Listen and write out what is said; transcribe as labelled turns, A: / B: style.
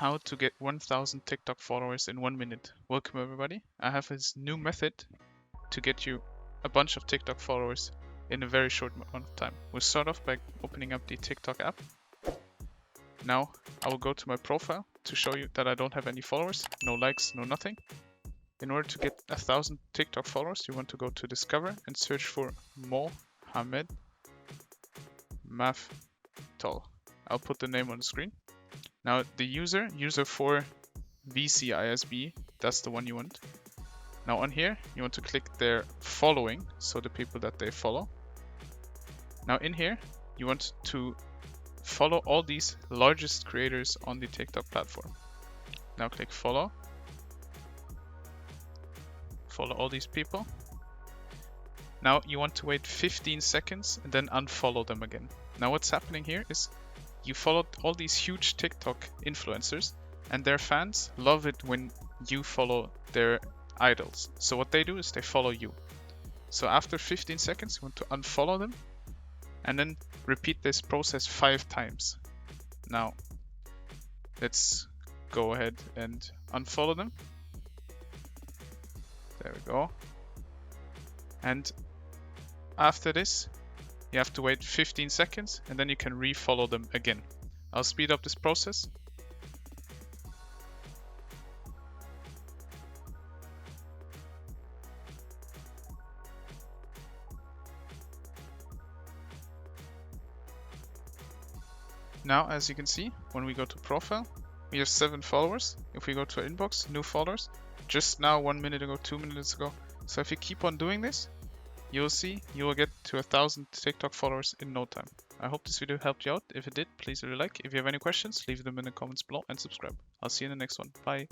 A: how to get 1000 TikTok followers in 1 minute. Welcome everybody. I have this new method to get you a bunch of TikTok followers in a very short amount of time. We'll start off by opening up the TikTok app. Now I will go to my profile to show you that I don't have any followers, no likes, no nothing. In order to get 1000 TikTok followers, you want to go to Discover and search for Mohammed Maftal. I'll put the name on the screen. Now the user4 VCISB, that's the one you want. Now on here, you want to click their following, so the people that they follow. Now in here, you want to follow all these largest creators on the TikTok platform. Now click follow. Follow all these people. Now you want to wait 15 seconds and then unfollow them again. Now what's happening here is you followed all these huge TikTok influencers and their fans love it when you follow their idols. So what they do is they follow you. So after 15 seconds, you want to unfollow them and then repeat this process 5 times. Now let's go ahead and unfollow them. There we go. And after this, you have to wait 15 seconds and then you can refollow them again. I'll speed up this process. Now, as you can see, when we go to profile, we have 7 followers. If we go to our inbox, new followers, just now 1 minute ago, 2 minutes ago. So if you keep on doing this, you'll see you will get to 1000 TikTok followers in no time. I hope this video helped you out. If it did, please leave a like. If you have any questions, leave them in the comments below and subscribe. I'll see you in the next one. Bye.